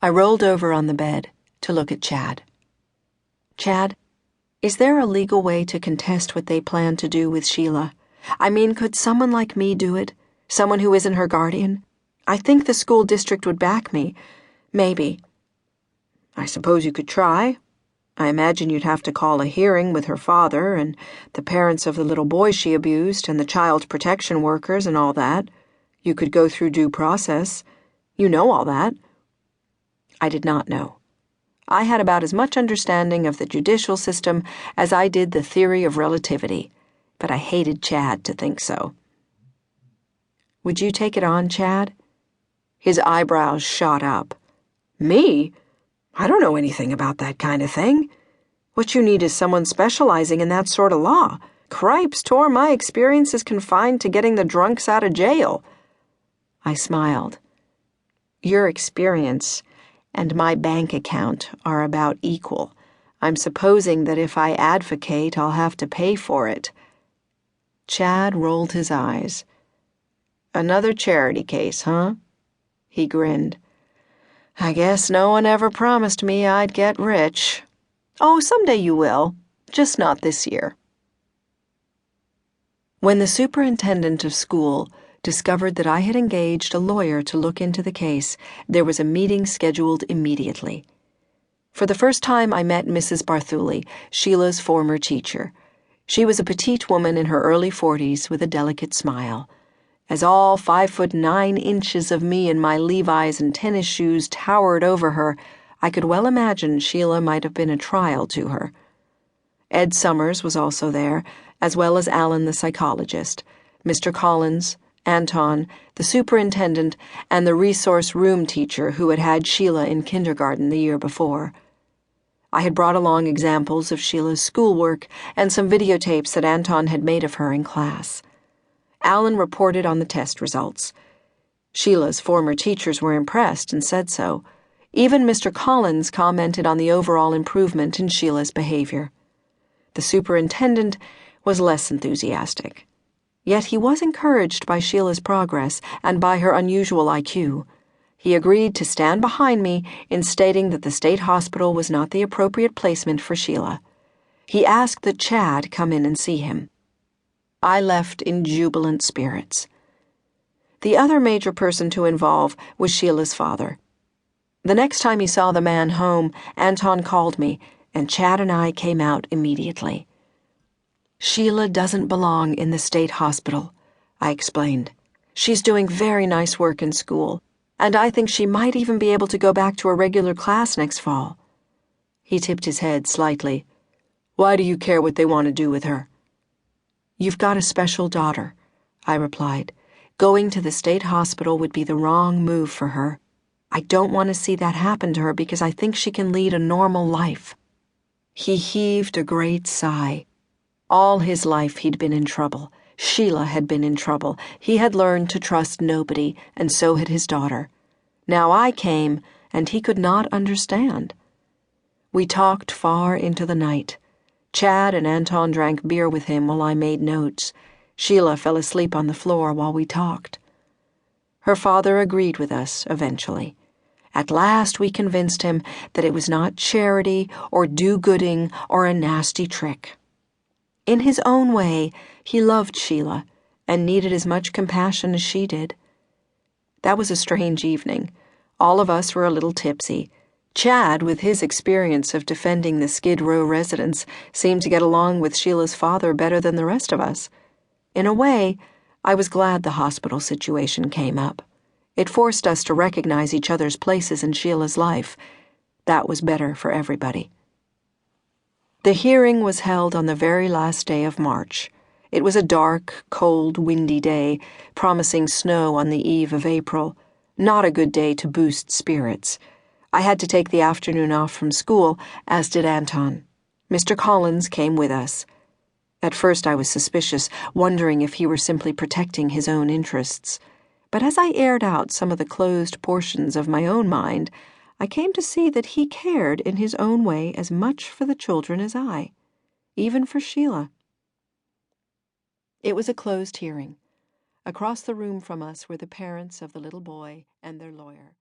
I rolled over on the bed to look at Chad. Chad, is there a legal way to contest what they plan to do with Sheila? I mean, could someone like me do it? Someone who isn't her guardian? I think the school district would back me. Maybe. I suppose you could try. I imagine you'd have to call a hearing with her father and the parents of the little boy she abused and the child protection workers and all that. You could go through due process. You know all that. I did not know. I had about as much understanding of the judicial system as I did the theory of relativity, but I hated Chad to think so. Would you take it on, Chad? His eyebrows shot up. Me? I don't know anything about that kind of thing. What you need is someone specializing in that sort of law. Cripes, Tor, my experience is confined to getting the drunks out of jail. I smiled. Your experience and my bank account are about equal. I'm supposing that if I advocate, I'll have to pay for it. Chad rolled his eyes. Another charity case, huh? He grinned. I guess no one ever promised me I'd get rich. Oh, someday you will, just not this year. When the superintendent of school discovered that I had engaged a lawyer to look into the case, there was a meeting scheduled immediately. For the first time, I met Mrs. Barthuli, Sheila's former teacher. She was a petite woman in her early 40s with a delicate smile. As all 5'9" of me in my Levi's and tennis shoes towered over her, I could well imagine Sheila might have been a trial to her. Ed Summers was also there, as well as Alan the psychologist, Mr. Collins, Anton, the superintendent, and the resource room teacher who had had Sheila in kindergarten the year before. I had brought along examples of Sheila's schoolwork and some videotapes that Anton had made of her in class. Alan reported on the test results. Sheila's former teachers were impressed and said so. Even Mr. Collins commented on the overall improvement in Sheila's behavior. The superintendent was less enthusiastic. Yet he was encouraged by Sheila's progress and by her unusual IQ. He agreed to stand behind me in stating that the state hospital was not the appropriate placement for Sheila. He asked that Chad come in and see him. I left in jubilant spirits. The other major person to involve was Sheila's father. The next time he saw the man home, Anton called me, and Chad and I came out immediately. Sheila doesn't belong in the state hospital, I explained. She's doing very nice work in school, and I think she might even be able to go back to a regular class next fall. He tipped his head slightly. Why do you care what they want to do with her? You've got a special daughter, I replied. Going to the state hospital would be the wrong move for her. I don't want to see that happen to her because I think she can lead a normal life. He heaved a great sigh. All his life he'd been in trouble. Sheila had been in trouble. He had learned to trust nobody, and so had his daughter. Now I came, and he could not understand. We talked far into the night. Chad and Anton drank beer with him while I made notes. Sheila fell asleep on the floor while we talked. Her father agreed with us, eventually. At last we convinced him that it was not charity or do-gooding or a nasty trick. In his own way, he loved Sheila and needed as much compassion as she did. That was a strange evening. All of us were a little tipsy. Chad, with his experience of defending the Skid Row residents, seemed to get along with Sheila's father better than the rest of us. In a way, I was glad the hospital situation came up. It forced us to recognize each other's places in Sheila's life. That was better for everybody. The hearing was held on the very last day of March. It was a dark, cold, windy day, promising snow on the eve of April. Not a good day to boost spirits. I had to take the afternoon off from school, as did Anton. Mr. Collins came with us. At first I was suspicious, wondering if he were simply protecting his own interests. But as I aired out some of the closed portions of my own mind, I came to see that he cared in his own way as much for the children as I, even for Sheila. It was a closed hearing. Across the room from us were the parents of the little boy and their lawyer.